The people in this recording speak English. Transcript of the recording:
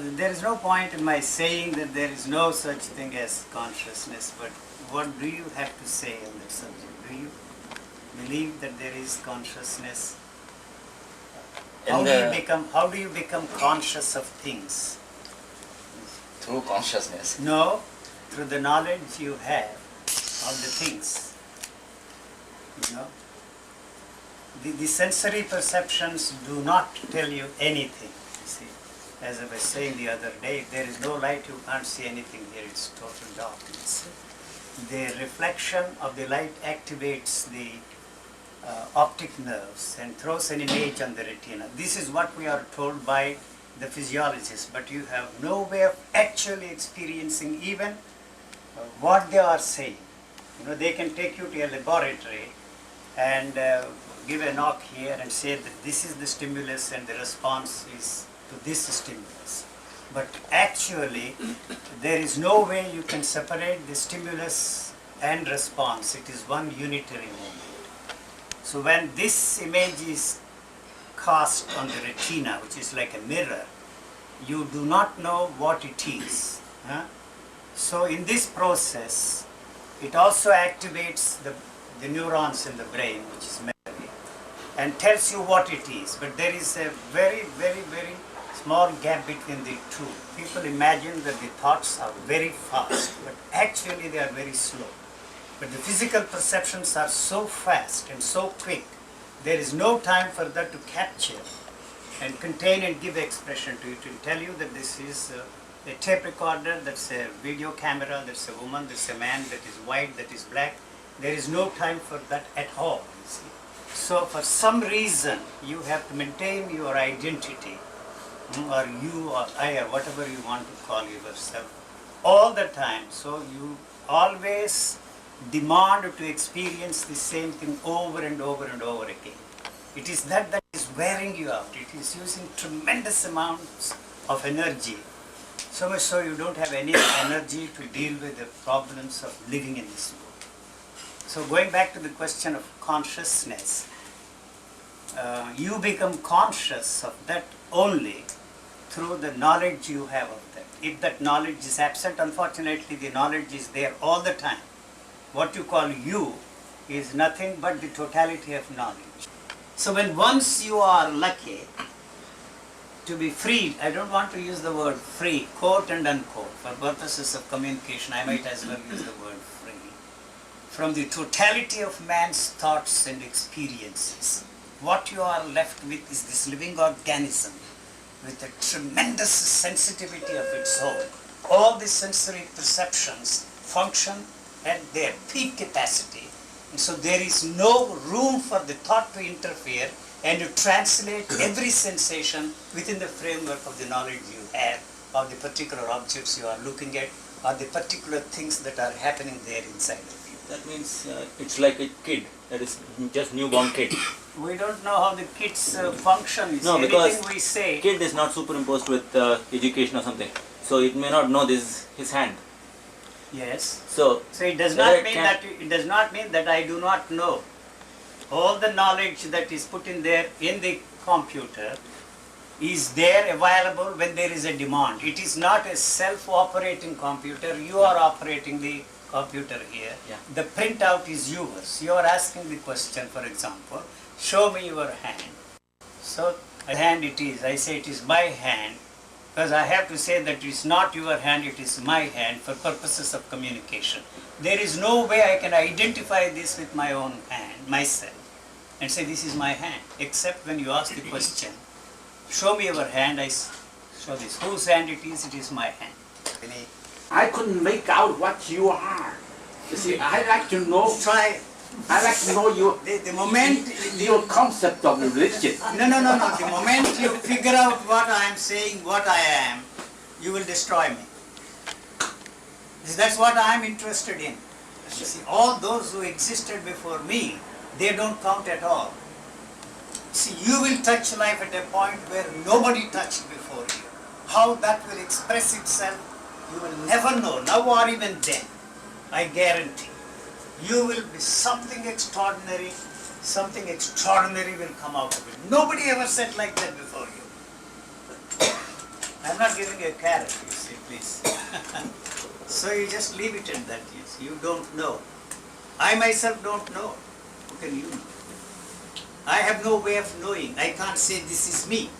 there is no point in my saying that there is no such thing as consciousness, but what do you have to say on that subject? Do you believe that there is consciousness? How do you become conscious of things? Through consciousness. No, through the knowledge you have of the things. You know, the sensory perceptions do not tell you anything. You see, as I was saying the other day, if there is no light, you can't see anything here. It's total darkness. The reflection of the light activates the optic nerves and throws an image on the retina. This is what we are told by the physiologists, but you have no way of actually experiencing even what they are saying. You know, they can take you to a laboratory and give a knock here and say that this is the stimulus and the response is to this stimulus. But actually, there is no way you can separate the stimulus and response. It is one unitary moment. So when this image is cast on the retina, which is like a mirror, you do not know what it is. So in this process, it also activates the neurons in the brain, which is memory, and tells you what it is. But there is a very, very, very small gap between the two. People imagine that the thoughts are very fast, but actually they are very slow. But the physical perceptions are so fast and so quick, there is no time for that to capture and contain and give expression to it. It will tell you that this is a tape recorder, that's a video camera, that's a woman, that's a man, that is white, that is black. There is no time for that at all, you see. So for some reason, you have to maintain your identity, or you or I, or whatever you want to call yourself, all the time. So you always demand to experience the same thing over and over and over again. It is that is wearing you out. It is using tremendous amounts of energy. So much so you don't have any energy to deal with the problems of living in this world. So going back to the question of consciousness, you become conscious of that only through the knowledge you have of that. If that knowledge is absent, unfortunately the knowledge is there all the time. What you call you is nothing but the totality of knowledge. So when once you are lucky to be freed, I don't want to use the word free, quote and unquote, for purposes of communication, I might as well use the word free, from the totality of man's thoughts and experiences. What you are left with is this living organism with a tremendous sensitivity of its own. All the sensory perceptions function at their peak capacity, and so there is no room for the thought to interfere and to translate every sensation within the framework of the knowledge you have of the particular objects you are looking at or the particular things that are happening there inside of you. That means it's like a kid, that is just newborn kid. We don't know how the kids function. No, because we say, kid is not superimposed with education or something, so it may not know this is his hand. yes. So it does not mean that I do not know. All the knowledge that is put in there in the computer is there available when there is a demand. It is not a self-operating computer. You are operating the computer here. Yeah. The printout is yours. You are asking the question, for example, show me your hand. So a hand it is. I say it is my hand because I have to say that it is not your hand, it is my hand for purposes of communication. There is no way I can identify this with my own hand, myself, and say this is my hand, except when you ask the question, show me your hand, I show this. Whose hand it is my hand. I couldn't make out what you are. You see, I like to know. Try. I like to know the moment your concept of religion. No. The moment you figure out what I am saying, what I am, you will destroy me. That's what I am interested in. You see, all those who existed before me, they don't count at all. See, you will touch life at a point where nobody touched before you. How that will express itself, you will never know, now or even then. I guarantee. You will be something extraordinary will come out of it. Nobody ever said like that before you. I'm not giving you a carrot, you see, please. So you just leave it at that, yes. You don't know. I myself don't know. How can you know? I have no way of knowing. I can't say this is me.